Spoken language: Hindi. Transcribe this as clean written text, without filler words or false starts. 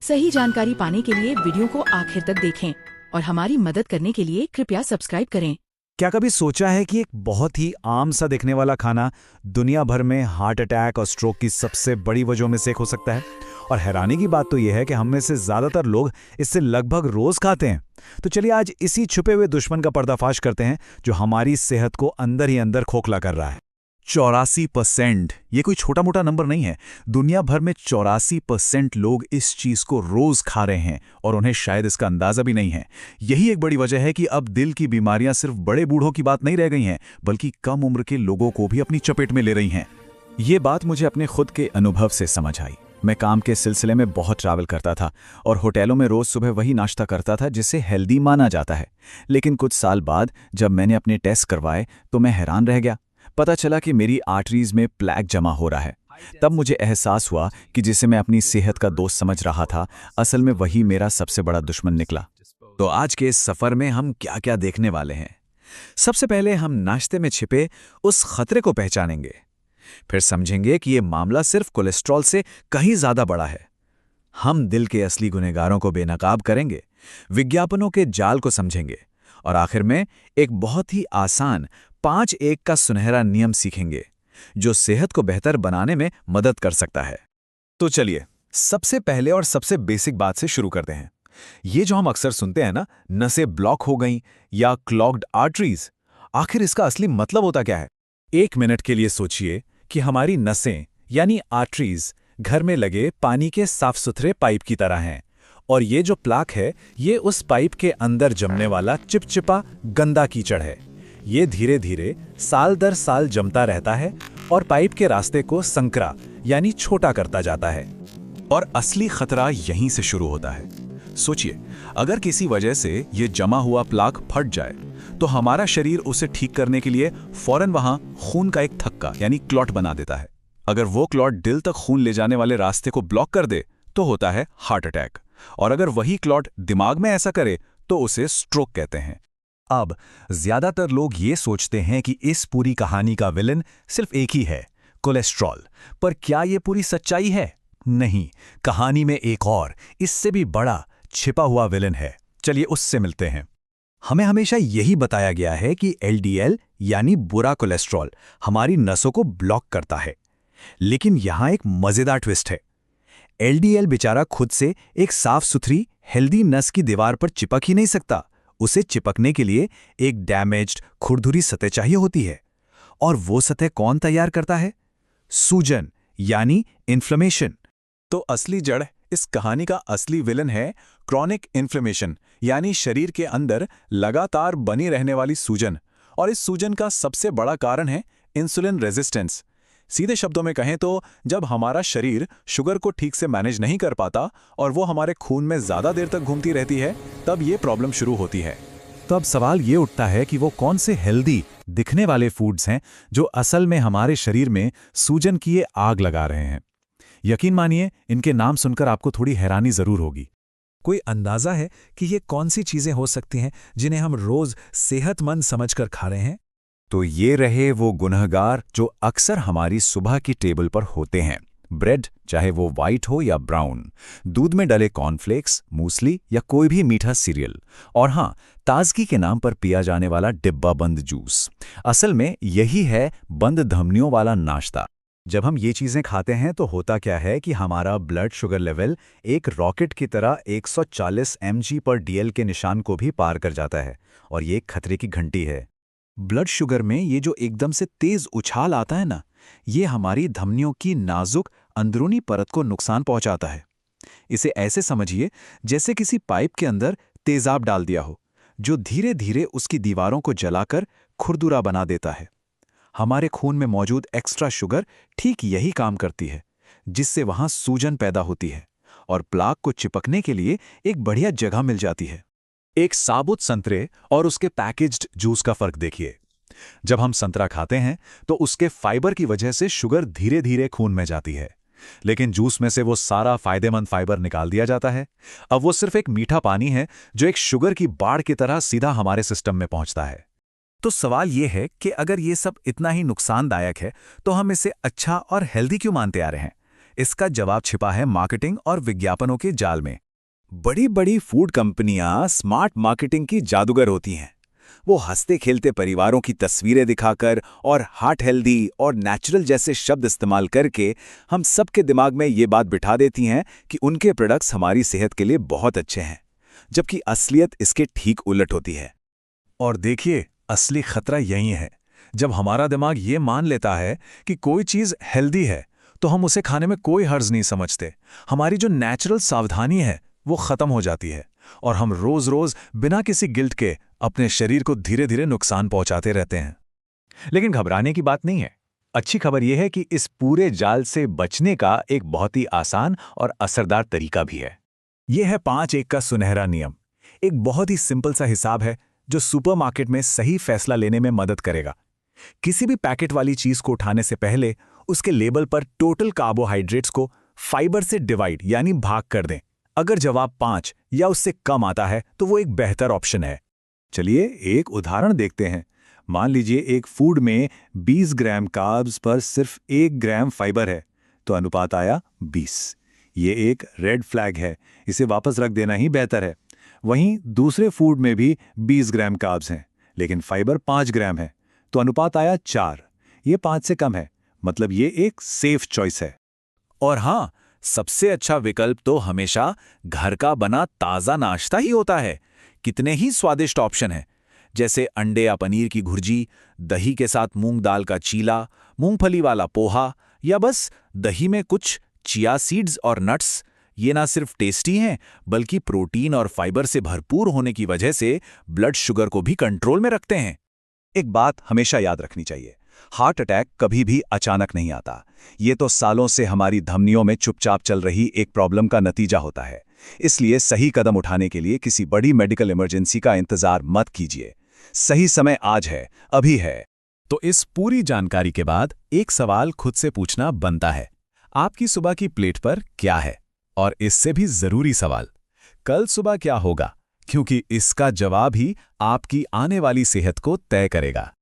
सही जानकारी पाने के लिए वीडियो को आखिर तक देखें और हमारी मदद करने के लिए कृपया सब्सक्राइब करें। क्या कभी सोचा है कि एक बहुत ही आम सा दिखने वाला खाना दुनिया भर में हार्ट अटैक और स्ट्रोक की सबसे बड़ी वजहों में से एक हो सकता है? और हैरानी की बात तो यह है कि हम में से ज्यादातर लोग इससे लगभग रोज खाते हैं। तो चलिए आज इसी छुपे हुए दुश्मन का पर्दाफाश करते हैं जो हमारी सेहत को अंदर ही अंदर खोखला कर रहा है। 84%। ये कोई छोटा मोटा नंबर नहीं है। दुनिया भर में 84% लोग इस चीज को रोज खा रहे हैं और उन्हें शायद इसका अंदाजा भी नहीं है। यही एक बड़ी वजह है कि अब दिल की बीमारियां सिर्फ बड़े बूढ़ों की बात नहीं रह गई हैं, बल्कि कम उम्र के लोगों को भी अपनी चपेट में ले रही हैं। ये बात मुझे अपने खुद के अनुभव से समझ आई। मैं काम के सिलसिले में बहुत ट्रैवल करता था और होटलों में रोज सुबह वही नाश्ता करता था जिसे हेल्दी माना जाता है। लेकिन कुछ साल बाद जब मैंने अपने टेस्ट करवाए तो मैं हैरान रह गया। पता चला कि मेरी आर्टरीज में प्लैक जमा हो रहा है। तब मुझे एहसास हुआ कि जिसे मैं अपनी सेहत का दोस्त समझ रहा था, असल में वही मेरा सबसे बड़ा दुश्मन निकला। तो आज के इस सफर में हम क्या क्या देखने वाले हैं? सबसे पहले हम नाश्ते में छिपे उस खतरे को पहचानेंगे। फिर समझेंगे कि यह मामला सिर्फ कोलेस्ट्रॉल से कहीं ज्यादा बड़ा है। हम दिल के असली गुनहगारों को बेनकाब करेंगे, विज्ञापनों के जाल को समझेंगे और आखिर में एक बहुत ही आसान 5-1 का सुनहरा नियम सीखेंगे जो सेहत को बेहतर बनाने में मदद कर सकता है। तो चलिए सबसे पहले और सबसे बेसिक बात से शुरू करते हैं। ये जो हम अक्सर सुनते हैं ना, नसें ब्लॉक हो गईं या क्लॉग्ड आर्टरीज, आखिर इसका असली मतलब होता क्या है? 1 मिनट के लिए सोचिए कि हमारी नसें यानी आर्टरीज घर में लगे पानी के साफ सुथरे पाइप की तरह हैं और ये जो प्लाक है ये उस पाइप के अंदर जमने वाला चिपचिपा गंदा कीचड़ है। ये धीरे धीरे साल दर साल जमता रहता है और पाइप के रास्ते को संकरा यानी छोटा करता जाता है। और असली खतरा यहीं से शुरू होता है। सोचिए, अगर किसी वजह से ये जमा हुआ प्लाक फट जाए तो हमारा शरीर उसे ठीक करने के लिए फौरन वहां खून का एक थक्का यानी क्लॉट बना देता है। अगर वो क्लॉट दिल तक खून ले जाने वाले रास्ते को ब्लॉक कर दे तो होता है हार्ट अटैक, और अगर वही क्लॉट दिमाग में ऐसा करे तो उसे स्ट्रोक कहते हैं। अब ज्यादातर लोग ये सोचते हैं कि इस पूरी कहानी का विलन सिर्फ एक ही है, कोलेस्ट्रॉल। पर क्या ये पूरी सच्चाई है? नहीं, कहानी में एक और इससे भी बड़ा छिपा हुआ विलन है। चलिए उससे मिलते हैं। हमें हमेशा यही बताया गया है कि एलडीएल यानी बुरा कोलेस्ट्रॉल हमारी नसों को ब्लॉक करता है, लेकिन यहां एक मजेदार ट्विस्ट है। एलडीएल बेचारा खुद से एक साफ सुथरी हेल्दी नस की दीवार पर चिपक ही नहीं सकता। उसे चिपकने के लिए एक डैमेज्ड खुरदुरी सतह चाहिए होती है। और वो सतह कौन तैयार करता है? सूजन यानी इन्फ्लेमेशन। तो असली जड़, इस कहानी का असली विलन है क्रॉनिक इन्फ्लेमेशन यानी शरीर के अंदर लगातार बनी रहने वाली सूजन। और इस सूजन का सबसे बड़ा कारण है इंसुलिन रेजिस्टेंस। सीधे शब्दों में कहें तो जब हमारा शरीर शुगर को ठीक से मैनेज नहीं कर पाता और वो हमारे खून में ज्यादा देर तक घूमती रहती है, तब ये प्रॉब्लम शुरू होती है। तो अब सवाल ये उठता है कि वो कौन से हेल्दी दिखने वाले फूड्स हैं जो असल में हमारे शरीर में सूजन की ये आग लगा रहे हैं। यकीन मानिए, इनके नाम सुनकर आपको थोड़ी हैरानी जरूर होगी। कोई अंदाजा है कि ये कौन सी चीजें हो सकती हैं जिन्हें हम रोज सेहतमंद समझकर खा रहे हैं? तो ये रहे वो गुनहगार जो अक्सर हमारी सुबह की टेबल पर होते हैं। ब्रेड, चाहे वो वाइट हो या ब्राउन, दूध में डले कॉर्नफ्लेक्स, मूसली या कोई भी मीठा सीरियल, और हाँ, ताजगी के नाम पर पिया जाने वाला डिब्बा बंद जूस। असल में यही है बंद धमनियों वाला नाश्ता। जब हम ये चीजें खाते हैं तो होता क्या है कि हमारा ब्लड शुगर लेवल एक रॉकेट की तरह 140 mg/dl के निशान को भी पार कर जाता है, और ये खतरे की घंटी है। ब्लड शुगर में ये जो एकदम से तेज उछाल आता है ना, ये हमारी धमनियों की नाजुक अंदरूनी परत को नुकसान पहुंचाता है। इसे ऐसे समझिए जैसे किसी पाइप के अंदर तेजाब डाल दिया हो, जो धीरे धीरे उसकी दीवारों को जलाकर खुरदुरा बना देता है। हमारे खून में मौजूद एक्स्ट्रा शुगर ठीक यही काम करती है, जिससे वहां सूजन पैदा होती है और प्लाक को चिपकने के लिए एक बढ़िया जगह मिल जाती है। एक साबुत संतरे और उसके पैकेज्ड जूस का फर्क देखिए। जब हम संतरा खाते हैं तो उसके फाइबर की वजह से शुगर धीरे धीरे खून में जाती है, लेकिन जूस में से वो सारा फायदेमंद फाइबर निकाल दिया जाता है। अब वो सिर्फ एक मीठा पानी है जो एक शुगर की बाढ़ की तरह सीधा हमारे सिस्टम में पहुंचता है। तो सवाल यह है कि अगर ये सब इतना ही नुकसानदायक है तो हम इसे अच्छा और हेल्दी क्यों मानते आ रहे हैं? इसका जवाब छिपा है मार्केटिंग और विज्ञापनों के जाल में। बड़ी बड़ी फूड कंपनियां स्मार्ट मार्केटिंग की जादूगर होती हैं। वो हंसते खेलते परिवारों की तस्वीरें दिखाकर और हार्ट हेल्दी और नेचुरल जैसे शब्द इस्तेमाल करके हम सबके दिमाग में ये बात बिठा देती हैं कि उनके प्रोडक्ट्स हमारी सेहत के लिए बहुत अच्छे हैं, जबकि असलियत इसके ठीक उलट होती है। और देखिए, असली खतरा यही है। जब हमारा दिमाग ये मान लेता है कि कोई चीज़ हेल्दी है तो हम उसे खाने में कोई हर्ज नहीं समझते। हमारी जो नेचुरल सावधानी है वो खत्म हो जाती है और हम रोज रोज बिना किसी गिल्ट के अपने शरीर को धीरे धीरे नुकसान पहुंचाते रहते हैं। लेकिन घबराने की बात नहीं है। अच्छी खबर यह है कि इस पूरे जाल से बचने का एक बहुत ही आसान और असरदार तरीका भी है। यह है 5-1 का सुनहरा नियम। एक बहुत ही सिंपल सा हिसाब है जो सुपरमार्केट में सही फैसला लेने में मदद करेगा। किसी भी पैकेट वाली चीज को उठाने से पहले उसके लेबल पर टोटल कार्बोहाइड्रेट्स को फाइबर से डिवाइड यानी भाग कर दें। अगर जवाब 5 या उससे कम आता है तो वो एक बेहतर ऑप्शन है। चलिए एक उदाहरण देखते हैं। मान लीजिए एक फूड में 20 ग्राम कार्ब्स पर सिर्फ 1 ग्राम फाइबर है, तो अनुपात आया 20। ये एक रेड फ्लैग है, इसे वापस रख देना ही बेहतर है। वहीं दूसरे फूड में भी 20 ग्राम कार्ब्स हैं, लेकिन फाइबर 5 ग्राम है, तो अनुपात आया 4। ये 5 से कम है, मतलब ये एक सेफ चॉइस है। और हाँ, सबसे अच्छा विकल्प तो हमेशा घर का बना ताज़ा नाश्ता ही होता है। कितने ही स्वादिष्ट ऑप्शन हैं, जैसे अंडे या पनीर की भुर्जी, दही के साथ मूंग दाल का चीला, मूंगफली वाला पोहा, या बस दही में कुछ चिया सीड्स और नट्स। ये ना सिर्फ टेस्टी हैं, बल्कि प्रोटीन और फाइबर से भरपूर होने की वजह से ब्लड शुगर को भी कंट्रोल में रखते हैं। एक बात हमेशा याद रखनी चाहिए, हार्ट अटैक कभी भी अचानक नहीं आता। ये तो सालों से हमारी धमनियों में चुपचाप चल रही एक प्रॉब्लम का नतीजा होता है। इसलिए सही कदम उठाने के लिए किसी बड़ी मेडिकल इमरजेंसी का इंतजार मत कीजिए। सही समय आज है, अभी है। तो इस पूरी जानकारी के बाद एक सवाल खुद से पूछना बनता है, आपकी सुबह की प्लेट पर क्या है? और इससे भी जरूरी सवाल, कल सुबह क्या होगा? क्योंकि इसका जवाब ही आपकी आने वाली सेहत को तय करेगा।